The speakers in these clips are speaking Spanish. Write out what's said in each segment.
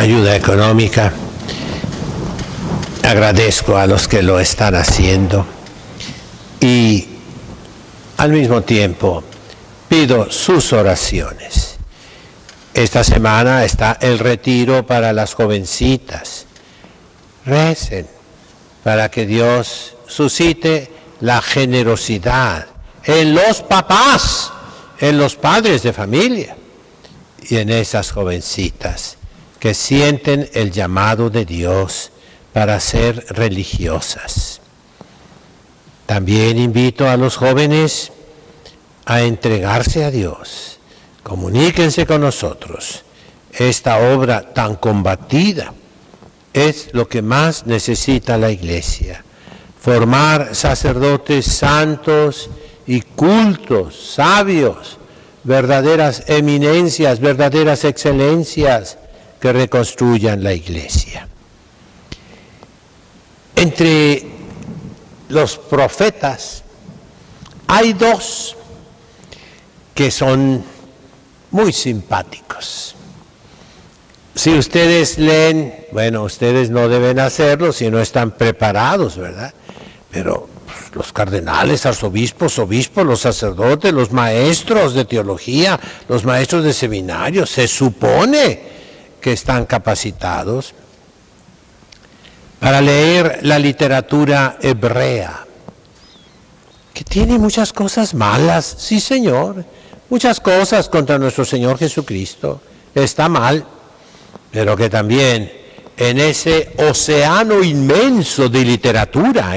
ayuda económica. Agradezco a los que lo están haciendo y al mismo tiempo pido sus oraciones. Esta semana está el retiro para las jovencitas. Recen para que Dios suscite la generosidad en los papás, en los padres de familia y en esas jovencitas que sienten el llamado de Dios para ser religiosas. También invito a los jóvenes a entregarse a Dios. Comuníquense con nosotros. Esta obra tan combatida es lo que más necesita la Iglesia. Formar sacerdotes santos y cultos, sabios, verdaderas eminencias, verdaderas excelencias que reconstruyan la Iglesia. Entre los profetas hay dos que son muy simpáticos. Si ustedes leen, bueno, ustedes no deben hacerlo si no están preparados, ¿verdad? Pero los cardenales, arzobispos, obispos, los sacerdotes, los maestros de teología, los maestros de seminario, se supone que están capacitados para leer la literatura hebrea, que tiene muchas cosas malas, sí señor, muchas cosas contra nuestro Señor Jesucristo, está mal, pero que también en ese océano inmenso de literatura,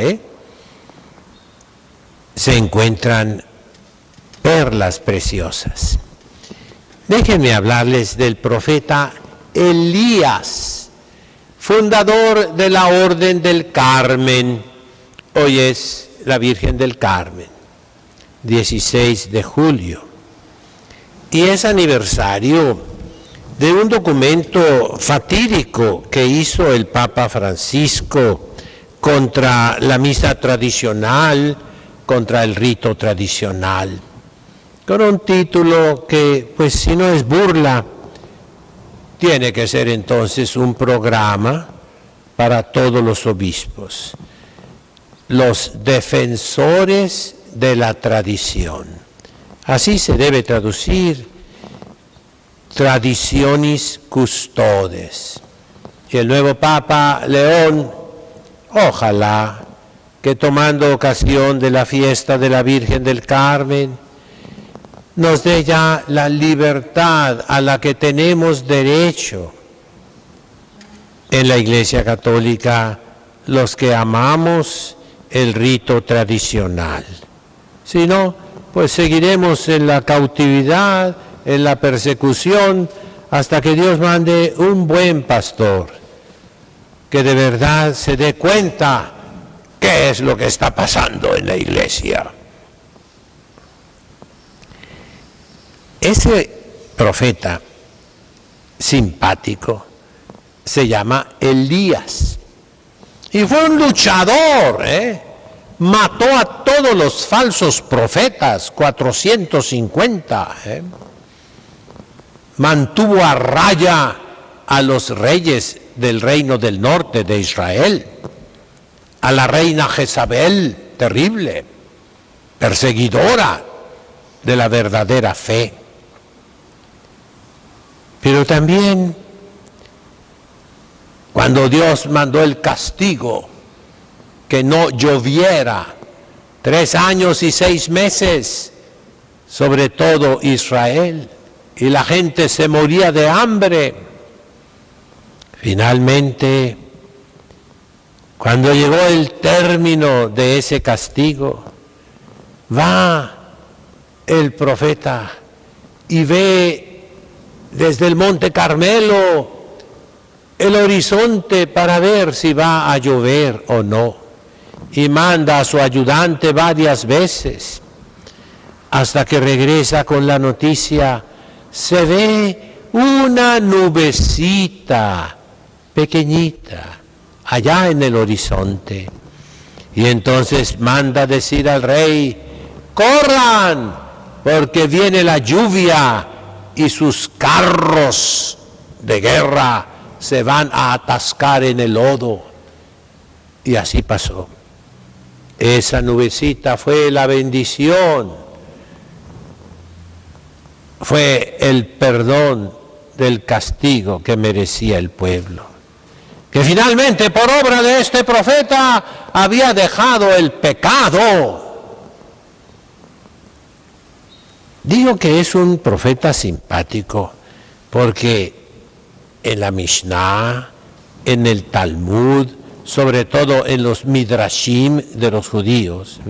se encuentran perlas preciosas. Déjenme hablarles del profeta Elías, fundador de la Orden del Carmen. Hoy es la Virgen del Carmen, 16 de julio. Y es aniversario de un documento fatídico que hizo el Papa Francisco contra la misa tradicional, contra el rito tradicional, con un título que, pues si no es burla, tiene que ser entonces un programa para todos los obispos, los defensores de la tradición. Así se debe traducir, traditionis custodes. Y el nuevo Papa León, ojalá que tomando ocasión de la fiesta de la Virgen del Carmen, nos dé ya la libertad a la que tenemos derecho en la Iglesia Católica los que amamos el rito tradicional. Si no, pues seguiremos en la cautividad, en la persecución, hasta que Dios mande un buen pastor que de verdad se dé cuenta qué es lo que está pasando en la Iglesia. Ese profeta simpático se llama Elías y fue un luchador, mató a todos los falsos profetas, 450, mantuvo a raya a los reyes del reino del norte de Israel, a la reina Jezabel, terrible, perseguidora de la verdadera fe. Pero también, cuando Dios mandó el castigo, que no lloviera 3 años y 6 meses, sobre todo Israel, y la gente se moría de hambre, finalmente, cuando llegó el término de ese castigo, va el profeta y ve desde el Monte Carmelo el horizonte para ver si va a llover o no. Y manda a su ayudante varias veces, hasta que regresa con la noticia, se ve una nubecita pequeñita allá en el horizonte. Y entonces manda decir al rey, corran, porque viene la lluvia y sus carros de guerra se van a atascar en el lodo. Y así pasó. Esa nubecita fue la bendición, fue el perdón del castigo que merecía el pueblo, que finalmente por obra de este profeta había dejado el pecado. Digo que es un profeta simpático porque en la Mishnah, en el Talmud, sobre todo en los midrashim de los judíos,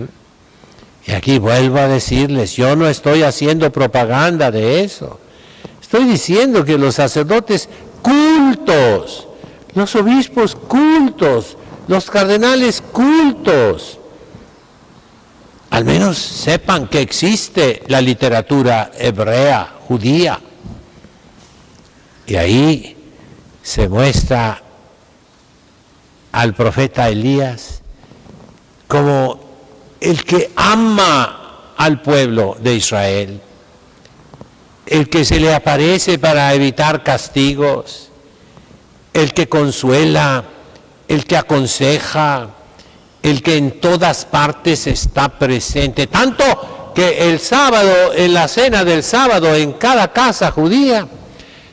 y aquí vuelvo a decirles, yo no estoy haciendo propaganda de eso, estoy diciendo que los sacerdotes cultos, los obispos cultos, los cardenales cultos, al menos sepan que existe la literatura hebrea, judía. Y ahí se muestra al profeta Elías como el que ama al pueblo de Israel, el que se le aparece para evitar castigos, el que consuela, el que aconseja, el que en todas partes está presente, tanto que el sábado, en la cena del sábado, en cada casa judía,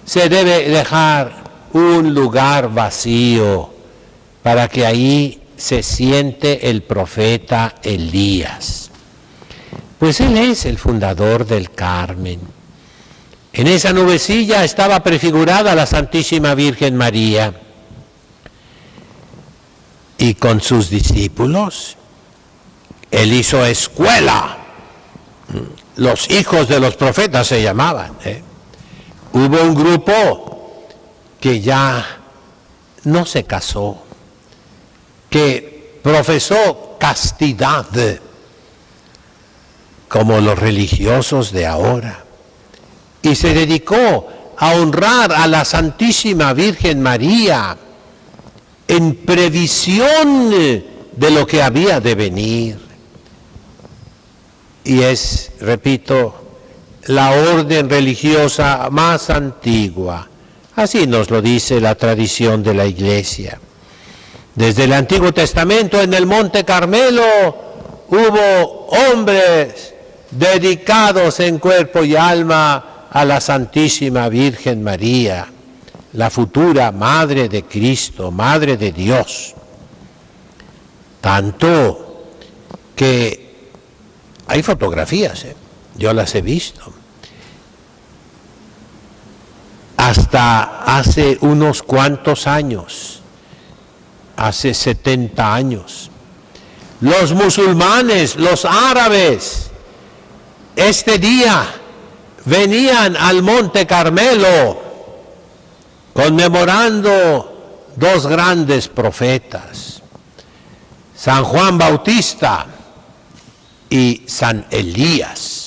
se debe dejar un lugar vacío para que ahí se siente el profeta Elías. Pues él es el fundador del Carmen. En esa nubecilla estaba prefigurada la Santísima Virgen María. Y con sus discípulos, él hizo escuela. Los hijos de los profetas se llamaban. Hubo un grupo que ya no se casó, que profesó castidad, como los religiosos de ahora, y se dedicó a honrar a la Santísima Virgen María en previsión de lo que había de venir. Y es, repito, la orden religiosa más antigua. Así nos lo dice la tradición de la Iglesia. Desde el Antiguo Testamento, en el Monte Carmelo, hubo hombres dedicados en cuerpo y alma a la Santísima Virgen María, la futura Madre de Cristo, Madre de Dios. Tanto que hay fotografías, yo las he visto. Hasta hace unos cuantos años, hace 70 años, los musulmanes, los árabes, este día venían al Monte Carmelo conmemorando dos grandes profetas, San Juan Bautista y San Elías.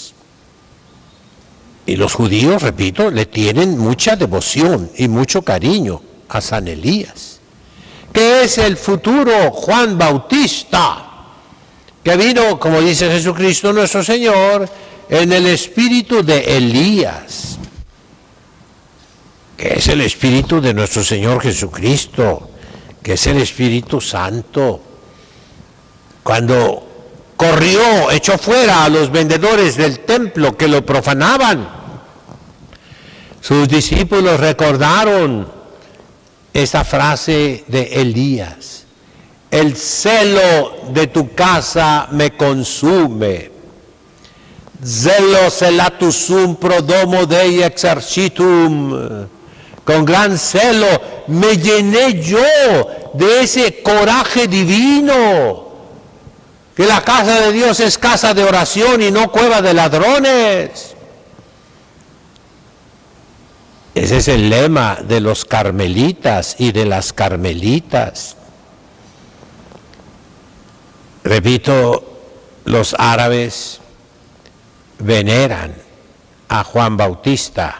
Y los judíos, repito, le tienen mucha devoción y mucho cariño a San Elías, que es el futuro Juan Bautista, que vino, como dice Jesucristo nuestro Señor, en el espíritu de Elías, que es el espíritu de nuestro Señor Jesucristo, que es el Espíritu Santo. Cuando corrió, echó fuera a los vendedores del templo que lo profanaban, sus discípulos recordaron esa frase de Elías: el celo de tu casa me consume. Zelo celatusum pro domo Dei exercitum. Con gran celo me llené yo de ese coraje divino, que la casa de Dios es casa de oración y no cueva de ladrones. Ese es el lema de los carmelitas y de las carmelitas. Repito, los árabes veneran a Juan Bautista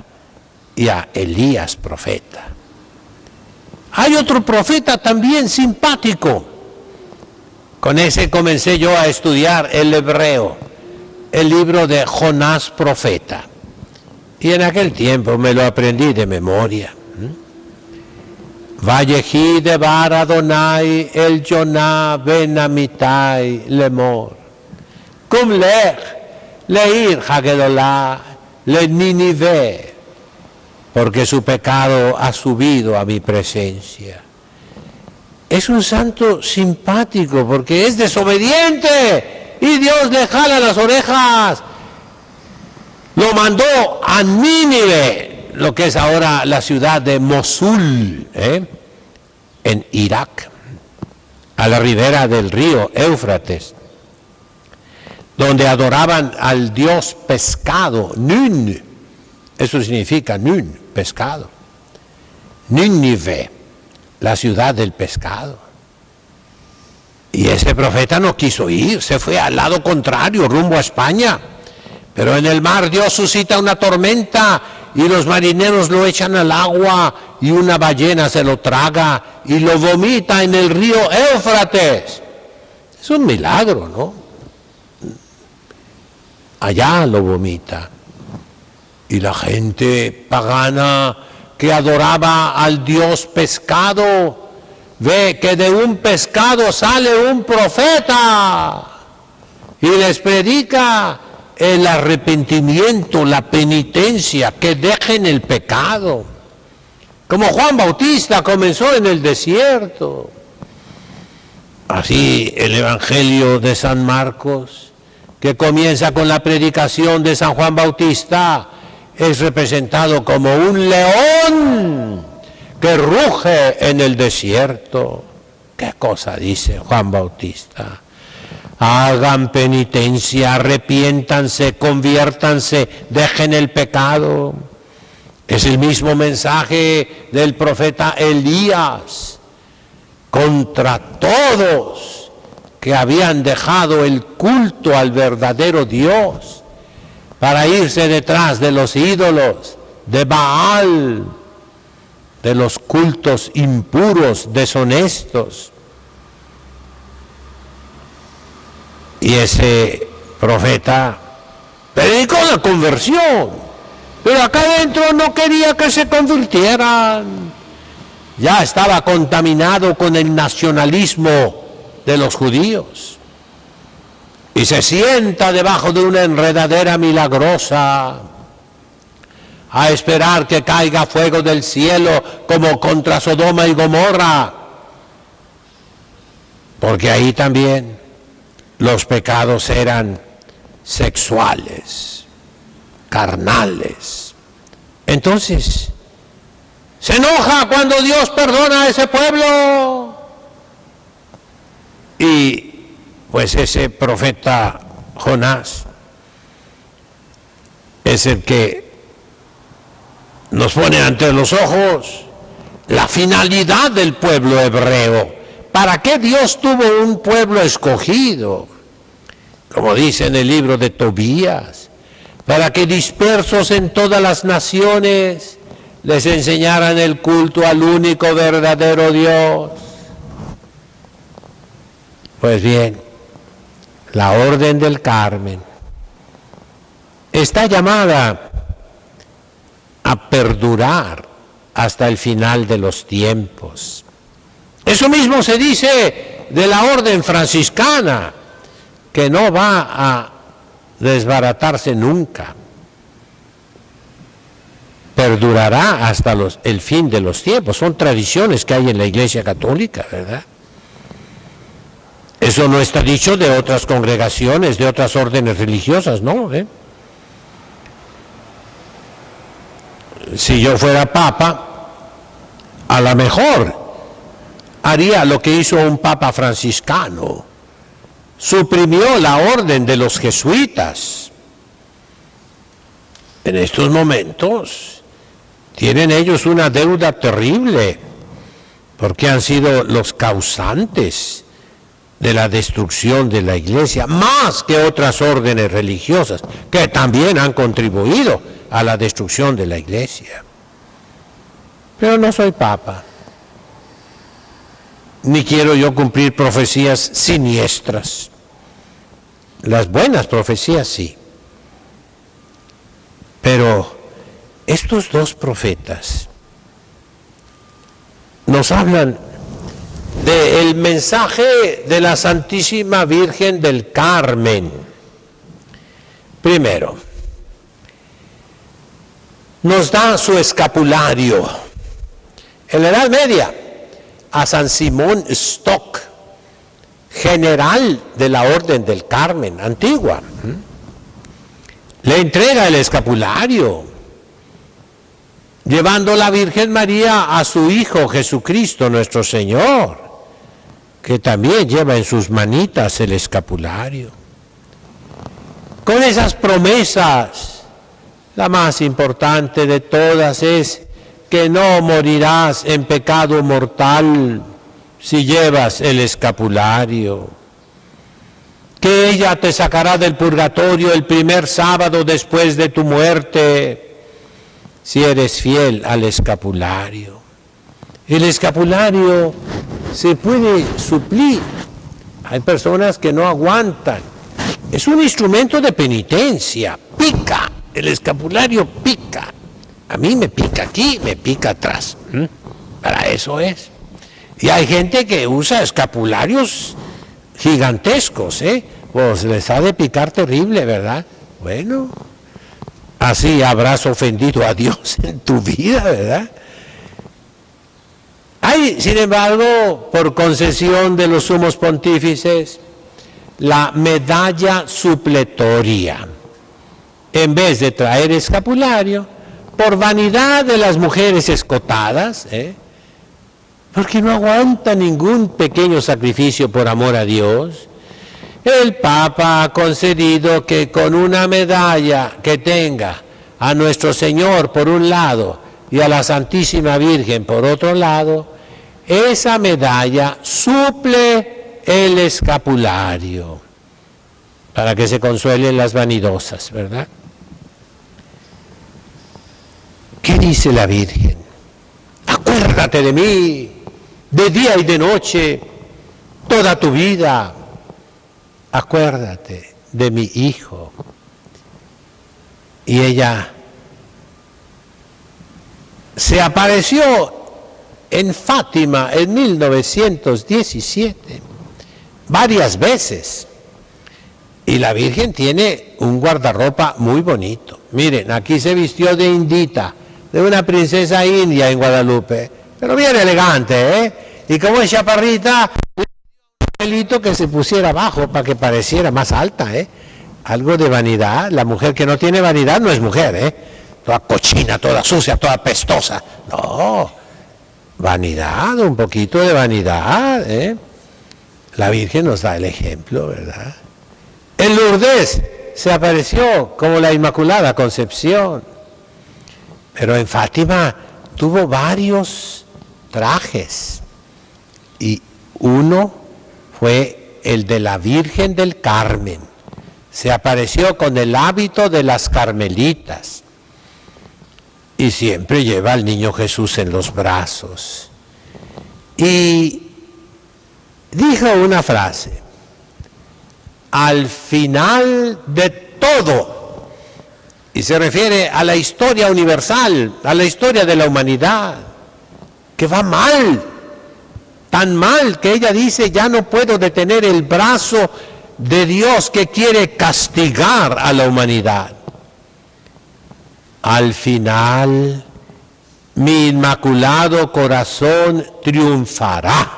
y a Elías profeta. Hay otro profeta también simpático. Con ese comencé yo a estudiar el hebreo, el libro de Jonás profeta. Y en aquel tiempo me lo aprendí de memoria. Vayehi devar Adonai el Jonah ben Amitai lemor. Cum lech leir Hagedolá le Ninive, porque su pecado ha subido a mi presencia. Es un santo simpático porque es desobediente y Dios le jala las orejas. Lo mandó a Nínive, lo que es ahora la ciudad de Mosul, en Irak, a la ribera del río Éufrates, donde adoraban al dios pescado, Nun. Eso significa Nun, pescado. Nínive, la ciudad del pescado. Y ese profeta no quiso ir, se fue al lado contrario, rumbo a España. Pero en el mar Dios suscita una tormenta y los marineros lo echan al agua y una ballena se lo traga y lo vomita en el río Éufrates. Es un milagro, ¿no? Allá lo vomita. Y la gente pagana que adoraba al dios pescado ve que de un pescado sale un profeta y les predica el arrepentimiento, la penitencia, que dejen el pecado. Como Juan Bautista comenzó en el desierto. Así el Evangelio de San Marcos, que comienza con la predicación de San Juan Bautista, es representado como un león que ruge en el desierto. ¿Qué cosa dice Juan Bautista? Hagan penitencia, arrepiéntanse, conviértanse, dejen el pecado. Es el mismo mensaje del profeta Elías contra todos que habían dejado el culto al verdadero Dios para irse detrás de los ídolos, de Baal, de los cultos impuros, deshonestos. Y ese profeta predicó la conversión, pero acá adentro no quería que se convirtieran. Ya estaba contaminado con el nacionalismo de los judíos. Y se sienta debajo de una enredadera milagrosa a esperar que caiga fuego del cielo como contra Sodoma y Gomorra. Porque ahí también los pecados eran sexuales, carnales. Entonces, se enoja cuando Dios perdona a ese pueblo. Y pues ese profeta Jonás es el que nos pone ante los ojos la finalidad del pueblo hebreo. ¿Para qué Dios tuvo un pueblo escogido? Como dice en el libro de Tobías, para que dispersos en todas las naciones les enseñaran el culto al único verdadero Dios. Pues bien, la Orden del Carmen está llamada a perdurar hasta el final de los tiempos. Eso mismo se dice de la orden franciscana, que no va a desbaratarse nunca. Perdurará hasta el fin de los tiempos. Son tradiciones que hay en la Iglesia Católica, ¿verdad? Eso no está dicho de otras congregaciones, de otras órdenes religiosas, ¿no? Si yo fuera papa, a lo mejor haría lo que hizo un papa franciscano. Suprimió la orden de los jesuitas. En estos momentos tienen ellos una deuda terrible, porque han sido los causantes de la destrucción de la Iglesia, más que otras órdenes religiosas, que también han contribuido a la destrucción de la Iglesia. Pero no soy papa, ni quiero yo cumplir profecías siniestras. Las buenas profecías sí. Pero estos dos profetas nos hablan del mensaje de la Santísima Virgen del Carmen. Primero, nos da su escapulario. En la Edad Media, a San Simón Stock, general de la Orden del Carmen, antigua, le entrega el escapulario, llevando la Virgen María a su Hijo Jesucristo nuestro Señor, que también lleva en sus manitas el escapulario. Con esas promesas, la más importante de todas es que no morirás en pecado mortal si llevas el escapulario, que ella te sacará del purgatorio el primer sábado después de tu muerte, si eres fiel al escapulario. El escapulario se puede suplir. Hay personas que no aguantan. Es un instrumento de penitencia. Pica. El escapulario pica. A mí me pica aquí, me pica atrás. Para eso es. Y hay gente que usa escapularios gigantescos, Pues les ha de picar terrible, ¿verdad? Bueno, así habrás ofendido a Dios en tu vida, ¿verdad? Hay, sin embargo, por concesión de los sumos pontífices, la medalla supletoria. En vez de traer escapulario, por vanidad de las mujeres escotadas, porque no aguanta ningún pequeño sacrificio por amor a Dios, el Papa ha concedido que con una medalla que tenga a nuestro Señor por un lado y a la Santísima Virgen por otro lado, esa medalla suple el escapulario, para que se consuelen las vanidosas, ¿verdad? ¿Qué dice la Virgen? Acuérdate de mí, de día y de noche, toda tu vida. Acuérdate de mi Hijo. Y ella se apareció en Fátima en 1917, varias veces. Y la Virgen tiene un guardarropa muy bonito. Miren, aquí se vistió de indita, de una princesa india en Guadalupe, pero bien elegante, Y como es chaparrita, un pelito que se pusiera abajo para que pareciera más alta, Algo de vanidad. La mujer que no tiene vanidad no es mujer, Toda cochina, toda sucia, toda pestosa. No, vanidad, un poquito de vanidad, La Virgen nos da el ejemplo, ¿verdad? En Lourdes se apareció como la Inmaculada Concepción, pero en Fátima tuvo varios trajes y uno fue el de la Virgen del Carmen. Se apareció con el hábito de las carmelitas y siempre lleva al niño Jesús en los brazos. Y dijo una frase: al final de todo, y se refiere a la historia universal, a la historia de la humanidad, que va mal, tan mal que ella dice: ya no puedo detener el brazo de Dios que quiere castigar a la humanidad. Al final, mi inmaculado corazón triunfará.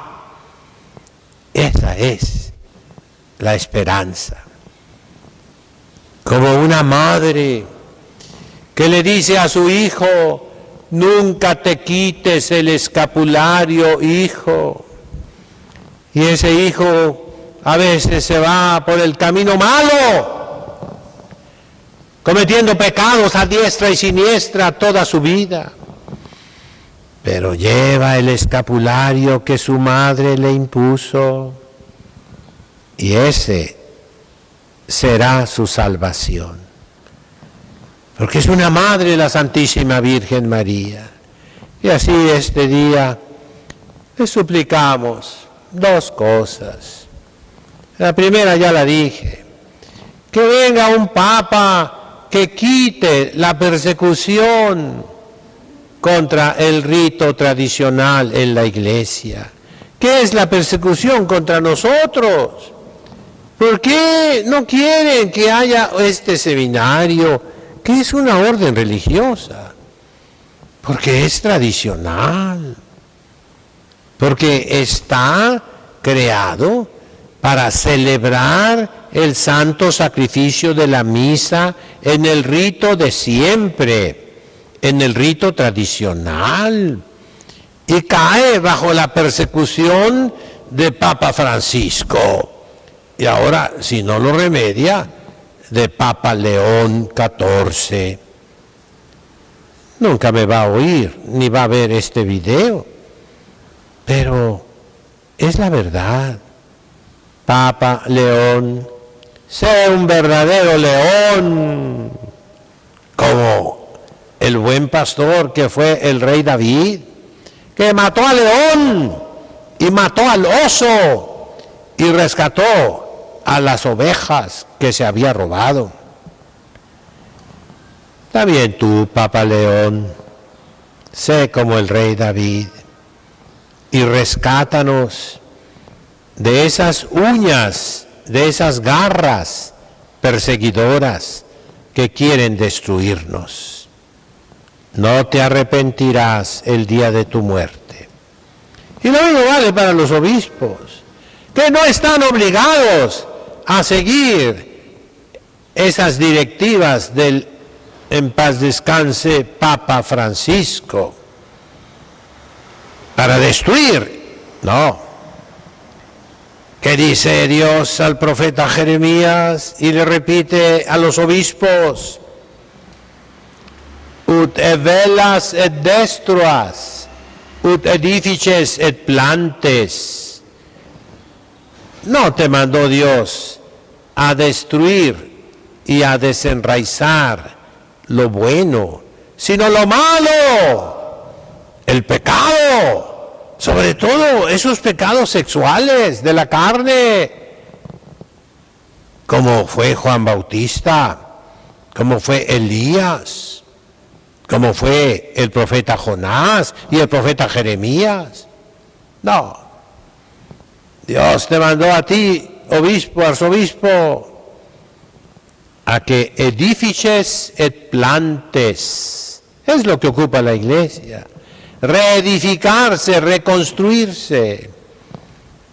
Esa es la esperanza. Como una madre que le dice a su hijo: nunca te quites el escapulario, hijo. Y ese hijo a veces se va por el camino malo, cometiendo pecados a diestra y siniestra toda su vida, pero lleva el escapulario que su madre le impuso, y ese será su salvación, porque es una madre la Santísima Virgen María. Y así este día le suplicamos dos cosas. La primera ya la dije: que venga un Papa que quite la persecución contra el rito tradicional en la iglesia? ¿Qué es la persecución contra nosotros? ¿Por qué no quieren que haya este seminario, que es una orden religiosa? Porque es tradicional, porque está creado para celebrar el santo sacrificio de la misa en el rito de siempre, en el rito tradicional, y cae bajo la persecución de Papa Francisco, y ahora, si no lo remedia, de Papa León XIV. Nunca me va a oír, ni va a ver este video, pero es la verdad. Papa León, sé un verdadero león, como el buen pastor que fue el rey David, que mató al león y mató al oso y rescató a las ovejas que se había robado. También tú, Papa León, sé como el rey David y rescátanos de esas uñas, de esas garras perseguidoras que quieren destruirnos. No te arrepentirás el día de tu muerte. Y lo mismo vale para los obispos, que no están obligados a seguir esas directivas del en paz descanse Papa Francisco para destruir. No. ¿Qué dice Dios al profeta Jeremías? Y le repite a los obispos: ut evelas et destruas, ut edifices et plantes. No te mandó Dios a destruir y a desenraizar lo bueno, sino lo malo, el pecado, sobre todo esos pecados sexuales de la carne, como fue Juan Bautista, como fue Elías, como fue el profeta Jonás y el profeta Jeremías. No, Dios te mandó a ti, obispo, arzobispo, a que edifices et plantes. Es lo que ocupa la iglesia. Reedificarse, reconstruirse.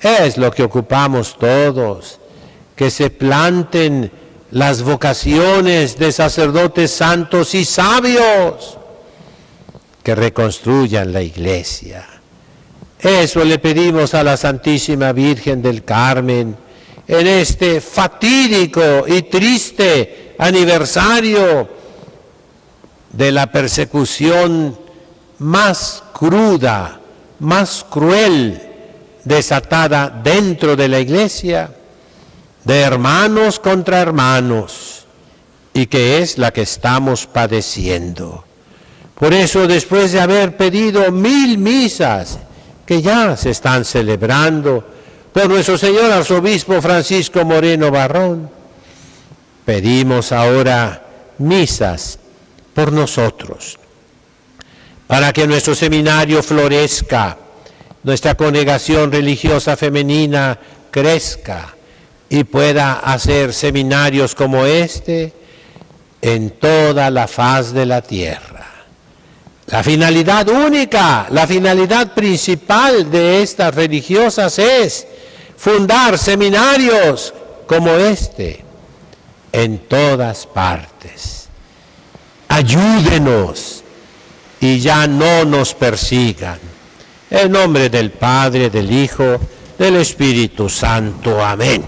Es lo que ocupamos todos. Que se planten las vocaciones de sacerdotes santos y sabios que reconstruyan la iglesia. Eso le pedimos a la Santísima Virgen del Carmen en este fatídico y triste aniversario de la persecución más cruda, más cruel, desatada dentro de la iglesia, de hermanos contra hermanos, y que es la que estamos padeciendo. Por eso, después de haber pedido 1000 misas, que ya se están celebrando, por nuestro señor arzobispo Francisco Moreno Barrón, pedimos ahora misas por nosotros, para que nuestro seminario florezca, nuestra congregación religiosa femenina crezca y pueda hacer seminarios como este en toda la faz de la tierra. La finalidad única, la finalidad principal de estas religiosas es fundar seminarios como este en todas partes. Ayúdenos y ya no nos persigan. En nombre del Padre, del Hijo, del Espíritu Santo. Amén.